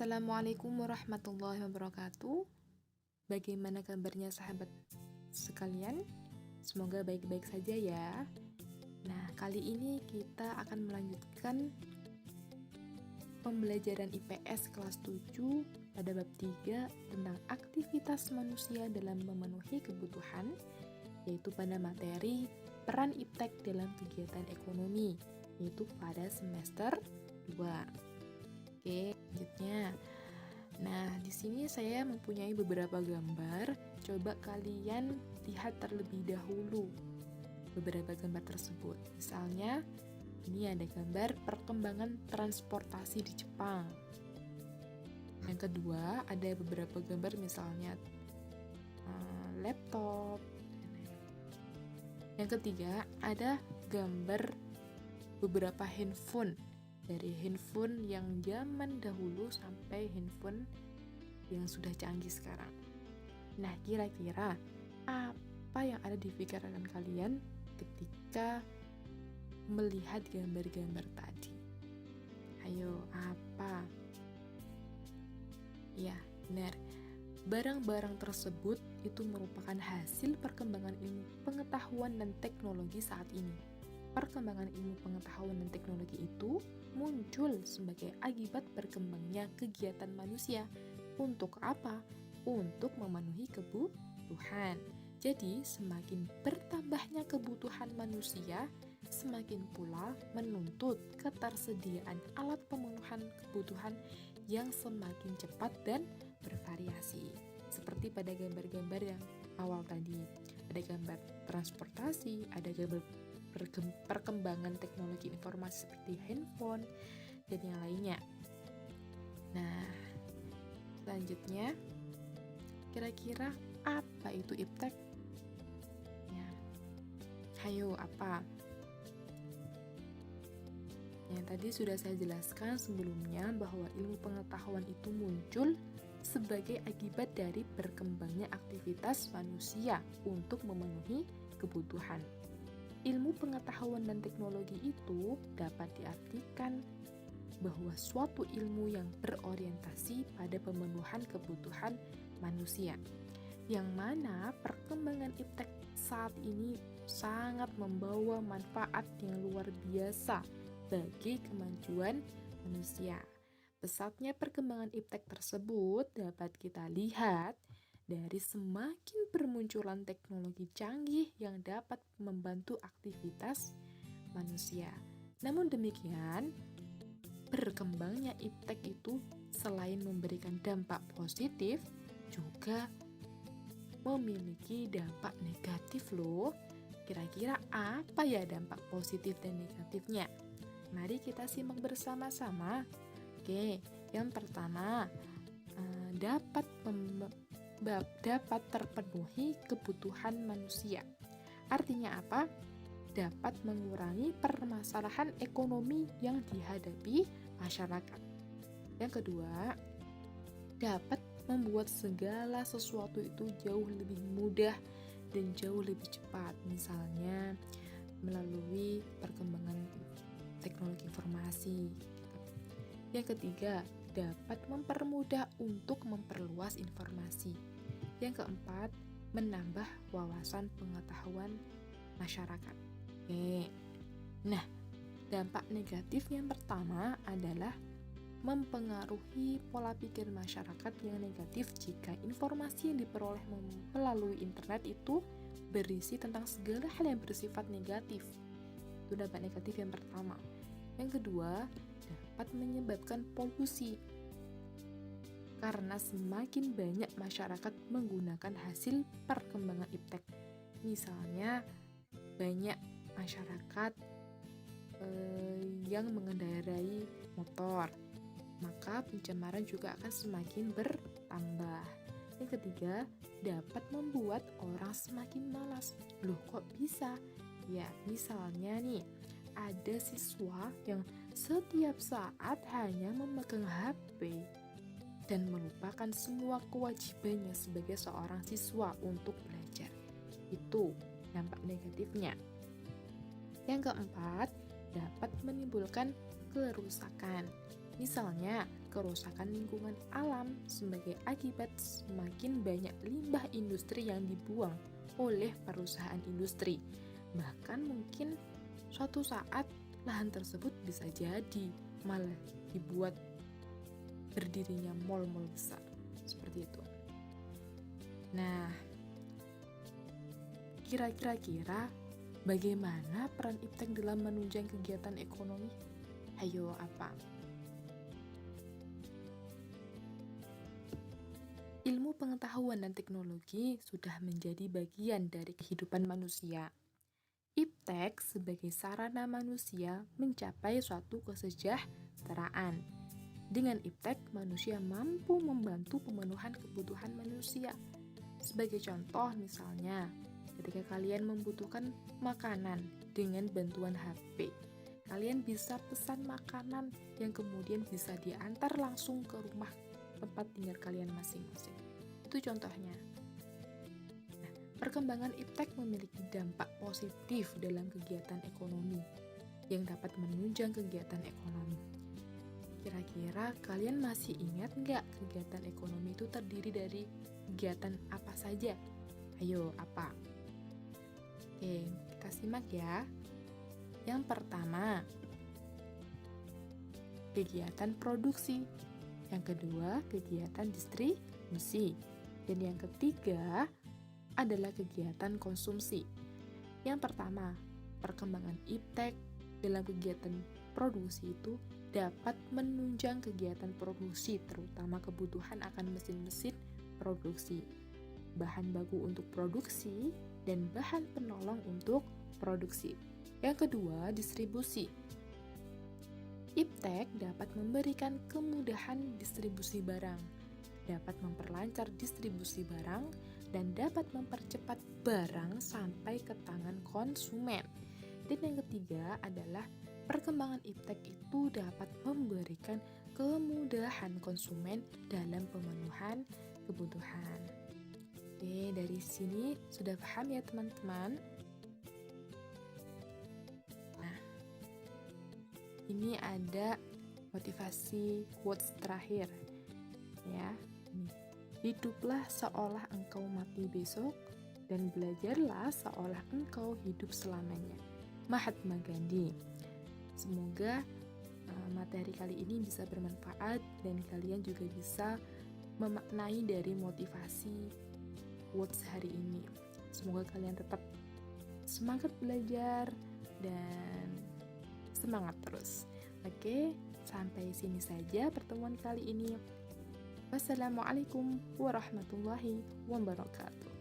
Assalamualaikum warahmatullahi wabarakatuh. Bagaimana kabarnya sahabat sekalian? Semoga baik-baik saja ya. Nah, kali ini kita akan melanjutkan pembelajaran IPS kelas 7 pada bab 3 tentang aktivitas manusia dalam memenuhi kebutuhan, yaitu pada materi peran iptek dalam kegiatan ekonomi, yaitu pada semester 2. Oke, selanjutnya. Nah, di sini saya mempunyai beberapa gambar. Coba kalian lihat terlebih dahulu beberapa gambar tersebut. Misalnya, ini ada gambar perkembangan transportasi di Jepang. Yang kedua, ada beberapa gambar misalnya laptop. Yang ketiga, ada gambar beberapa handphone. Dari handphone yang zaman dahulu sampai handphone yang sudah canggih sekarang. Nah, kira-kira apa yang ada di pikiran kalian ketika melihat gambar-gambar tadi? Ayo, apa? Ya, benar. Barang-barang tersebut itu merupakan hasil perkembangan ilmu pengetahuan dan teknologi saat ini. Perkembangan ilmu pengetahuan dan teknologi itu muncul sebagai akibat berkembangnya kegiatan manusia. Untuk apa? Untuk memenuhi kebutuhan. Jadi, semakin bertambahnya kebutuhan manusia, semakin pula menuntut ketersediaan alat pemenuhan kebutuhan yang semakin cepat dan bervariasi. Seperti pada gambar-gambar yang awal tadi. Ada gambar transportasi, ada gambar perkembangan teknologi informasi seperti handphone dan yang lainnya. Nah, selanjutnya kira-kira apa itu iptek? Ya, ayo apa? Yang tadi sudah saya jelaskan sebelumnya bahwa ilmu pengetahuan itu muncul sebagai akibat dari berkembangnya aktivitas manusia untuk memenuhi kebutuhan. Ilmu pengetahuan dan teknologi itu dapat diartikan bahwa suatu ilmu yang berorientasi pada pemenuhan kebutuhan manusia, yang mana perkembangan iptek saat ini sangat membawa manfaat yang luar biasa bagi kemajuan manusia. Pesatnya perkembangan iptek tersebut dapat kita lihat dari semakin bermunculan teknologi canggih yang dapat membantu aktivitas manusia. Namun demikian, berkembangnya iptek itu selain memberikan dampak positif, juga memiliki dampak negatif loh. Kira-kira apa ya dampak positif dan negatifnya? Mari kita simak bersama-sama. Oke, yang pertama, dapat terpenuhi kebutuhan manusia. Artinya apa? Dapat mengurangi permasalahan ekonomi yang dihadapi masyarakat. Yang kedua, dapat membuat segala sesuatu itu jauh lebih mudah dan jauh lebih cepat. Misalnya melalui perkembangan teknologi informasi. Yang ketiga, dapat mempermudah untuk memperluas informasi. Yang keempat, menambah wawasan pengetahuan masyarakat. Oke. Nah, dampak negatif yang pertama adalah mempengaruhi pola pikir masyarakat yang negatif jika informasi yang diperoleh melalui internet itu berisi tentang segala hal yang bersifat negatif. Itu dampak negatif yang pertama. Yang kedua, dapat menyebabkan polusi. Karena semakin banyak masyarakat menggunakan hasil perkembangan iptek. Misalnya, banyak masyarakat yang mengendarai motor, maka pencemaran juga akan semakin bertambah. Yang ketiga, dapat membuat orang semakin malas. Loh, kok bisa? Ya, misalnya nih, ada siswa yang setiap saat hanya memegang HP dan melupakan semua kewajibannya sebagai seorang siswa untuk belajar. Itu dampak negatifnya. Yang keempat, dapat menimbulkan kerusakan. Misalnya, kerusakan lingkungan alam sebagai akibat semakin banyak limbah industri yang dibuang oleh perusahaan industri. Bahkan mungkin suatu saat lahan tersebut bisa jadi malah dibuat berdirinya mal-mal besar. Seperti itu. Nah, kira-kira bagaimana peran iptek dalam menunjang kegiatan ekonomi? Ayo, apa? Ilmu pengetahuan dan teknologi sudah menjadi bagian dari kehidupan manusia. Iptek sebagai sarana manusia mencapai suatu kesejahteraan. Dengan iptek, manusia mampu membantu pemenuhan kebutuhan manusia. Sebagai contoh misalnya, ketika kalian membutuhkan makanan dengan bantuan HP, kalian bisa pesan makanan yang kemudian bisa diantar langsung ke rumah tempat tinggal kalian masing-masing. Itu contohnya. Nah, perkembangan iptek memiliki dampak positif dalam kegiatan ekonomi yang dapat menunjang kegiatan ekonomi. Kira-kira kalian masih ingat nggak kegiatan ekonomi itu terdiri dari kegiatan apa saja? Ayo, apa? Oke, kita simak ya. Yang pertama, kegiatan produksi. Yang kedua, kegiatan distribusi. Dan yang ketiga adalah kegiatan konsumsi. Yang pertama, perkembangan iptek dalam kegiatan produksi itu dapat menunjang kegiatan produksi, terutama kebutuhan akan mesin-mesin produksi, bahan baku untuk produksi, dan bahan penolong untuk produksi. Yang kedua, distribusi. Iptek dapat memberikan kemudahan distribusi barang, dapat memperlancar distribusi barang, dan dapat mempercepat barang sampai ke tangan konsumen. Dan yang ketiga adalah perkembangan iptek itu dapat memberikan kemudahan konsumen dalam pemenuhan kebutuhan. Oke, dari sini sudah paham ya teman-teman? Nah, ini ada motivasi quotes terakhir. Ya, hiduplah seolah engkau mati besok dan belajarlah seolah engkau hidup selamanya. Mahatma Gandhi. Semoga materi kali ini bisa bermanfaat dan kalian juga bisa memaknai dari motivasi quotes hari ini. Semoga kalian tetap semangat belajar dan semangat terus. Oke, sampai sini saja pertemuan kali ini. Wassalamualaikum warahmatullahi wabarakatuh.